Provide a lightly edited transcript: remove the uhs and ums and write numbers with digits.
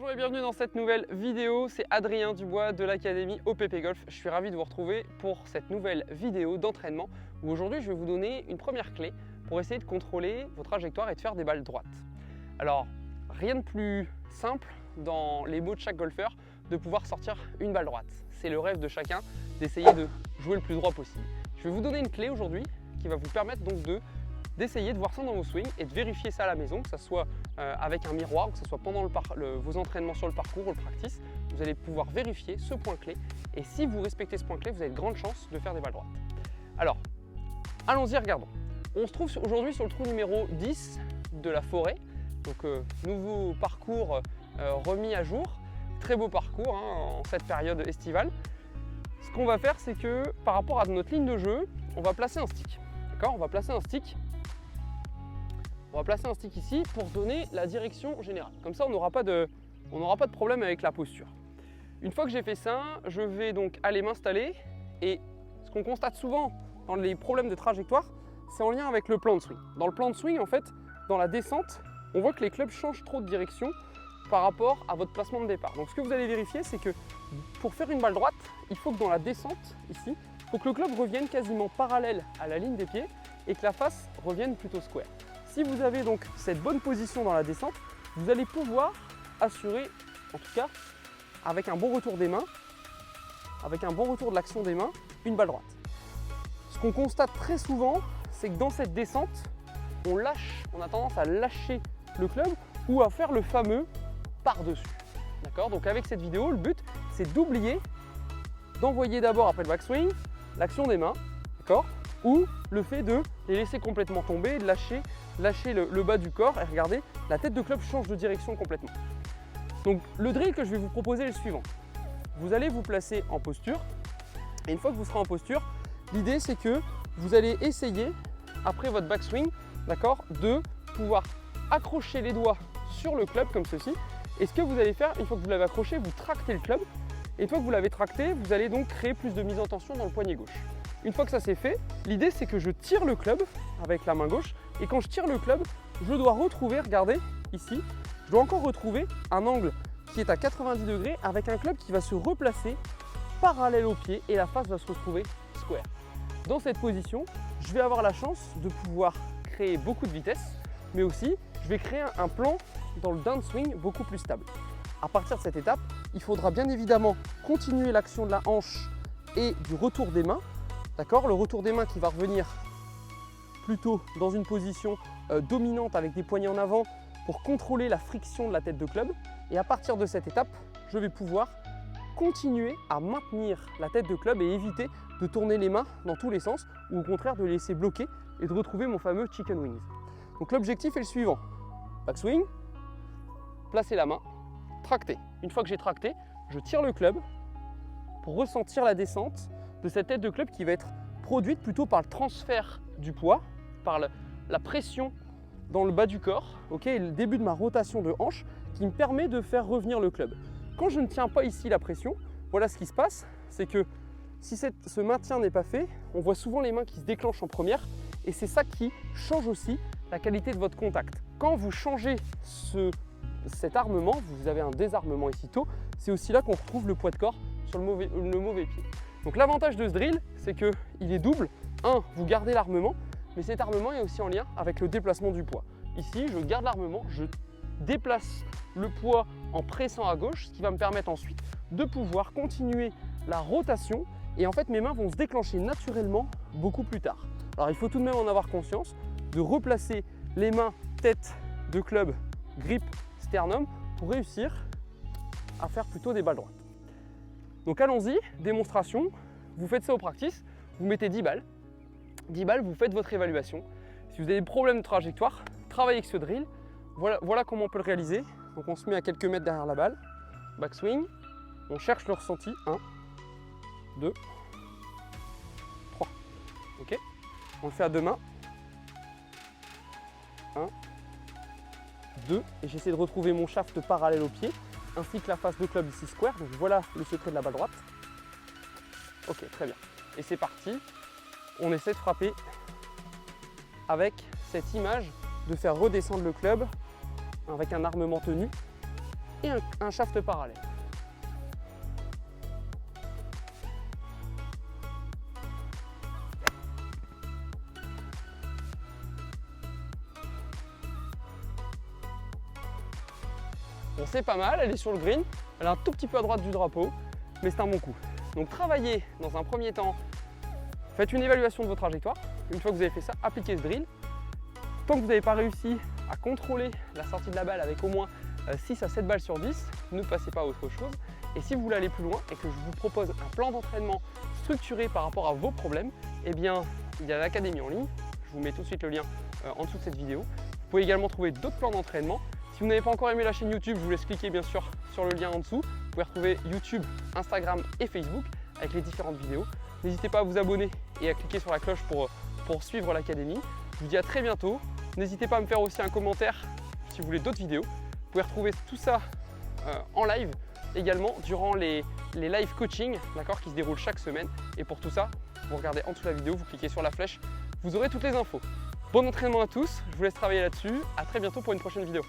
Bonjour et bienvenue dans cette nouvelle vidéo, c'est Adrien Dubois de l'Académie OPP Golf. Je suis ravi de vous retrouver pour cette nouvelle vidéo d'entraînement où aujourd'hui je vais vous donner une première clé pour essayer de contrôler vos trajectoires et de faire des balles droites. Alors, rien de plus simple dans les mots de chaque golfeur de pouvoir sortir une balle droite. C'est le rêve de chacun d'essayer de jouer le plus droit possible. Je vais vous donner une clé aujourd'hui qui va vous permettre donc d'essayer de voir ça dans vos swings et de vérifier ça à la maison, que ce soit avec un miroir, que ce soit pendant vos entraînements sur le parcours ou le practice. Vous allez pouvoir vérifier ce point clé et si vous respectez ce point clé, vous avez de grandes chances de faire des balles droites. Alors, allons-y, regardons. On se trouve aujourd'hui sur le trou numéro 10 de la forêt, donc nouveau parcours remis à jour, très beau parcours hein, en cette période estivale. Ce qu'on va faire, c'est que par rapport à notre ligne de jeu, on va placer un stick. D'accord ? On va placer un stick. On va placer un stick ici pour donner la direction générale. Comme ça, on n'aura pas de problème avec la posture. Une fois que j'ai fait ça, je vais donc aller m'installer. Et ce qu'on constate souvent dans les problèmes de trajectoire, c'est en lien avec le plan de swing. Dans le plan de swing, en fait, dans la descente, on voit que les clubs changent trop de direction par rapport à votre placement de départ. Donc ce que vous allez vérifier, c'est que pour faire une balle droite, il faut que dans la descente, ici, il faut que le club revienne quasiment parallèle à la ligne des pieds et que la face revienne plutôt square. Si vous avez donc cette bonne position dans la descente, vous allez pouvoir assurer, en tout cas avec un bon retour des mains, avec un bon retour de l'action des mains, une balle droite. Ce qu'on constate très souvent, c'est que dans cette descente, on a tendance à lâcher le club ou à faire le fameux par-dessus. D'accord ? Donc avec cette vidéo, le but, c'est d'oublier d'envoyer d'abord après le backswing l'action des mains, d'accord ? Ou le fait de les laisser complètement tomber, de lâcher le bas du corps et regardez, la tête de club change de direction complètement. Donc le drill que je vais vous proposer est le suivant. Vous allez vous placer en posture et une fois que vous serez en posture, l'idée c'est que vous allez essayer, après votre backswing, d'accord, de pouvoir accrocher les doigts sur le club comme ceci. Et ce que vous allez faire, une fois que vous l'avez accroché, vous tractez le club. Et une fois que vous l'avez tracté, vous allez donc créer plus de mise en tension dans le poignet gauche. Une fois que ça c'est fait, l'idée c'est que je tire le club avec la main gauche et quand je tire le club, je dois retrouver, regardez ici, je dois encore retrouver un angle qui est à 90 degrés avec un club qui va se replacer parallèle au pied et la face va se retrouver square. Dans cette position, je vais avoir la chance de pouvoir créer beaucoup de vitesse, mais aussi je vais créer un plan dans le downswing beaucoup plus stable. À partir de cette étape, il faudra bien évidemment continuer l'action de la hanche et du retour des mains. D'accord ? Le retour des mains qui va revenir plutôt dans une position dominante avec des poignets en avant pour contrôler la friction de la tête de club. Et à partir de cette étape, je vais pouvoir continuer à maintenir la tête de club et éviter de tourner les mains dans tous les sens ou au contraire de les laisser bloquer et de retrouver mon fameux chicken wings. Donc l'objectif est le suivant. Backswing, placer la main, tracter. Une fois que j'ai tracté, je tire le club pour ressentir la descente de cette tête de club qui va être produite plutôt par le transfert du poids, par la pression dans le bas du corps, et le début de ma rotation de hanche qui me permet de faire revenir le club. Quand je ne tiens pas ici la pression, voilà ce qui se passe, c'est que si ce maintien n'est pas fait, on voit souvent les mains qui se déclenchent en première et c'est ça qui change aussi la qualité de votre contact. Quand vous changez cet armement, vous avez un désarmement ici tôt, c'est aussi là qu'on retrouve le poids de corps sur le mauvais pied. Donc l'avantage de ce drill, c'est qu'il est double. Un, vous gardez l'armement, mais cet armement est aussi en lien avec le déplacement du poids. Ici, je garde l'armement, je déplace le poids en pressant à gauche, ce qui va me permettre ensuite de pouvoir continuer la rotation et en fait mes mains vont se déclencher naturellement beaucoup plus tard. Alors il faut tout de même en avoir conscience, de replacer les mains tête de club, grip, sternum pour réussir à faire plutôt des balles droites. Donc allons-y, démonstration, vous faites ça au practice, vous mettez 10 balles. 10 balles, vous faites votre évaluation. Si vous avez des problèmes de trajectoire, travaillez avec ce drill. Voilà comment on peut le réaliser. Donc on se met à quelques mètres derrière la balle. Backswing, on cherche le ressenti. 1, 2, 3. Ok ? On le fait à deux mains. 1, 2. Et j'essaie de retrouver mon shaft parallèle au pied, ainsi que la face de club ici square. Donc voilà le secret de la balle droite. Ok, très bien. Et c'est parti. On essaie de frapper avec cette image de faire redescendre le club avec un armement tenu et un shaft parallèle. Bon, c'est pas mal, elle est sur le green, elle est un tout petit peu à droite du drapeau, mais c'est un bon coup. Donc travaillez dans un premier temps, faites une évaluation de vos trajectoires. Une fois que vous avez fait ça, appliquez ce drill. Tant que vous n'avez pas réussi à contrôler la sortie de la balle avec au moins 6 à 7 balles sur 10, ne passez pas à autre chose. Et si vous voulez aller plus loin et que je vous propose un plan d'entraînement structuré par rapport à vos problèmes, eh bien, il y a l'académie en ligne. Je vous mets tout de suite le lien en dessous de cette vidéo. Vous pouvez également trouver d'autres plans d'entraînement. Si vous n'avez pas encore aimé la chaîne YouTube, je vous laisse cliquer bien sûr sur le lien en dessous. Vous pouvez retrouver YouTube, Instagram et Facebook avec les différentes vidéos. N'hésitez pas à vous abonner et à cliquer sur la cloche pour suivre l'académie. Je vous dis à très bientôt. N'hésitez pas à me faire aussi un commentaire si vous voulez d'autres vidéos. Vous pouvez retrouver tout ça en live également durant les live coaching qui se déroulent chaque semaine. Et pour tout ça, vous regardez en dessous de la vidéo, vous cliquez sur la flèche, vous aurez toutes les infos. Bon entraînement à tous, je vous laisse travailler là-dessus. À très bientôt pour une prochaine vidéo.